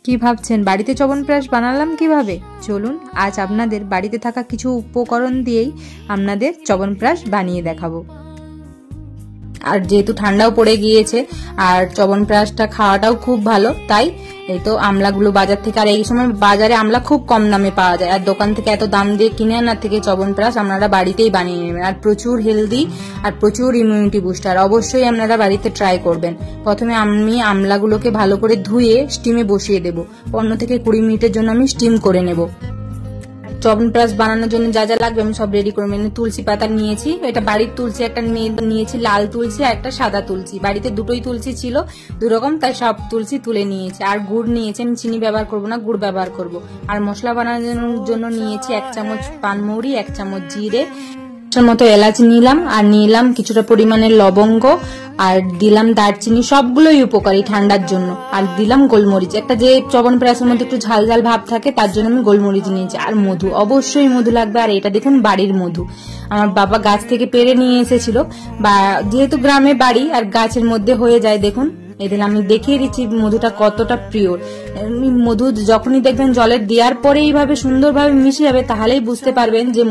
কি ভাবছেন বাড়িতে চ্যবনপ্রাশ বানালাম কিভাবে? চলুন আজ আপনাদের বাড়িতে থাকা কিছু উপকরণ দিয়েই আপনাদের চ্যবনপ্রাশ বানিয়ে দেখাবো। আর যেহেতু ঠান্ডাও পড়ে গিয়েছে আর চ্যবনপ্রাশটা খাওয়াটাও খুব ভালো, তাই এই তো আমলাগুলো বাজার থেকে, আর এই সময় বাজারে আমলা খুব কম দামে পাওয়া যায়, আর দোকান থেকে এত দাম দিয়ে কিনে আনার থেকে চ্যবনপ্রাশ আপনারা বাড়িতেই বানিয়ে নেবেন। আর প্রচুর হেলদি আর প্রচুর ইমিউনিটি বুস্টার, অবশ্যই আপনারা বাড়িতে ট্রাই করবেন। প্রথমে আমি আমলাগুলোকে ভালো করে ধুয়ে স্টিমে বসিয়ে দেবো। 15 থেকে 20 মিনিটের জন্য আমি স্টিম করে নেব। চ্যবনপ্রাশ বানানোর জন্য যা যা লাগবে আমি সব রেডি করে নেব। তুলসী পাতা নিয়েছি, এটা বাড়ির তুলসী, একটা নিয়েছি লাল তুলসী আর একটা সাদা তুলসী। বাড়িতে দুটোই তুলসী ছিল, দুরকম, তাই সব তুলসী তুলে নিয়েছি। আর গুড় নিয়েছি, আমি চিনি ব্যবহার করব না, গুড় ব্যবহার করব। আর মশলা বানানোর জন্য নিয়েছি 1 চামচ পানমৌরি, 1 চামচ জিরে, মতো এলাচ নিলাম, আর নিলাম কিছুটা পরিমাণের লবঙ্গ, আর দিলাম দারচিনি, সবগুলোই উপকারী ঠান্ডার জন্য। আর দিলাম গোলমরিচ, একটা যে চ্যবনপ্রাশের মধ্যে একটু ঝাল ঝাল ভাব থাকে তার জন্য আমি গোলমরিচ নিয়েছি। আর মধু, অবশ্যই মধু লাগবে। আর এটা দেখুন বাড়ির মধু, আমার বাবা গাছ থেকে পেড়ে নিয়ে এসেছিল, বা যেহেতু গ্রামে বাড়ি আর গাছের মধ্যে হয়ে যায়। দেখুন এদিন আমি দেখিয়ে দিচ্ছি মধুটা কতটা পিওর। মধু যখনই দেখবেন জলের দেওয়ার পরে এইভাবে সুন্দরভাবে মিশে যাবে, তাহলেই বুঝতে পারবেন যে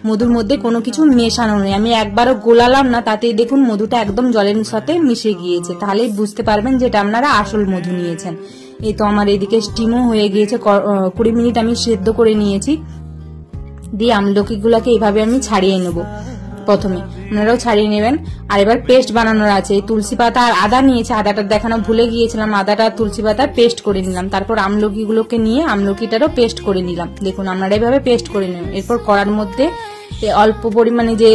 মধুর মধ্যে কোনো কিছু মেশানো নেই। আমি একবারও গোলালাম না, তাতেই দেখুন মধুটা একদম জলের সাথে মিশে গিয়েছে, তাহলেই বুঝতে পারবেন যে এটা আপনারা আসল মধু নিয়েছেন। এই তো আমার এদিকে স্টিমও হয়ে গিয়েছে, 20 মিনিট আমি সেদ্ধ করে নিয়েছি। দিয়ে আমলকিগুলোকে এইভাবে আমি ছাড়িয়ে নেব। প্রথমে আপনারাও ছাড়িয়ে নেবেন। আর এবার পেস্ট বানানোর আছে, তুলসী পাতা আর আদা নিয়েছে, আদাটা দেখানো ভুলে গিয়েছিলাম, আদাটা তুলসী পাতা পেস্ট করে নিলাম। তারপর আমলকিগুলোকে নিয়ে আমলকিটারও পেস্ট করে নিলাম। দেখুন আপনারা এইভাবে পেস্ট করে নেবেন। এরপর কড়ার মধ্যে অল্প পরিমাণে যে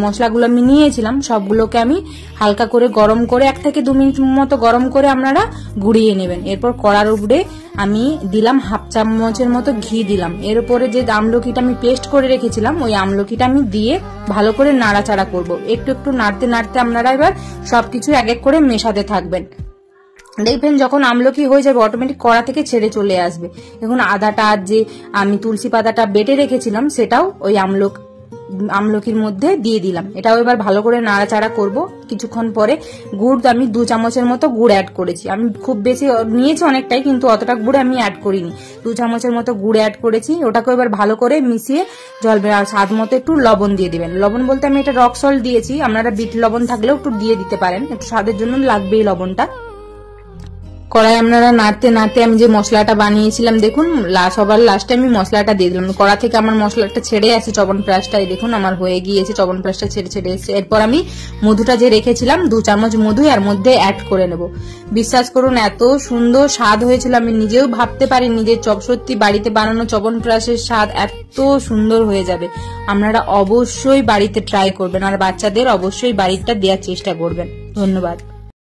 মশলাগুলো আমি নিয়েছিলাম সবগুলোকে আমি হালকা করে গরম করে 1 থেকে 2 মিনিট মতো গরম করে আপনারা গুঁড়িয়ে নেবেন। এরপর কড়ার উপরে আমি দিলাম 1/2 চামচের মতো ঘি দিলাম। এর উপরে যে আমলকিটা আমি পেস্ট করে রেখেছিলাম ওই আমলকিটা আমি দিয়ে ভালো করে নাড়াচাড়া করব। একটু একটু নাড়তে নাড়তে আপনারা এবার সবকিছু এক এক করে মেশাতে থাকবেন। দেখবেন যখন আমলকি হয়ে যাবে অটোমেটিক কড়া থেকে ছেড়ে চলে আসবে। দেখুন আদাটা আর যে আমি তুলসী পাতাটা বেটে রেখেছিলাম সেটাও ওই আমলকির মধ্যে দিয়ে দিলাম। এটাও এবার ভালো করে নাড়াচাড়া করব। কিছুক্ষণ পরে গুড় আমি 2 চামচের মতো গুড় অ্যাড করেছি। আমি খুব বেশি নিয়েছি অনেকটাই, কিন্তু অতটা গুড় আমি অ্যাড করিনি। 2 চামচের মতো গুড় অ্যাড করেছি। ওটাকে এবার ভালো করে মিশিয়ে জ্বলবে। আর স্বাদ মতো একটু লবণ দিয়ে দিবেন। লবণ বলতে আমি এটা রক সল্ট দিয়েছি, আপনারা বিট লবণ থাকলেও একটু দিয়ে দিতে পারেন, একটু স্বাদের জন্য লাগবেই লবণটা। কড়াই আপনারা নাড়তে নাড়তে আমি যে মশলাটা বানিয়েছিলাম, দেখুন সবার লাস্টে আমি মশলাটা দিয়ে দিলাম। কড়া থেকে আমার মশলাটা ছেড়ে আসে চ্যবনপ্রাশটা, দেখুন আমার হয়ে গিয়েছে, চ্যবনপ্রাশটা ছেড়ে এসেছে। এরপর আমি মধুটা যে রেখেছিলাম 2 চামচ মধু এর মধ্যে অ্যাড করে নেব। বিশ্বাস করুন এত সুন্দর স্বাদ হয়েছিল, আমি নিজেও ভাবতে পারিনি যে সত্যি বাড়িতে বানানো চ্যবনপ্রাশের স্বাদ এত সুন্দর হয়ে যাবে। আপনারা অবশ্যই বাড়িতে ট্রাই করবেন আর বাচ্চাদের অবশ্যই বাড়িটা দেওয়ার চেষ্টা করবেন। ধন্যবাদ।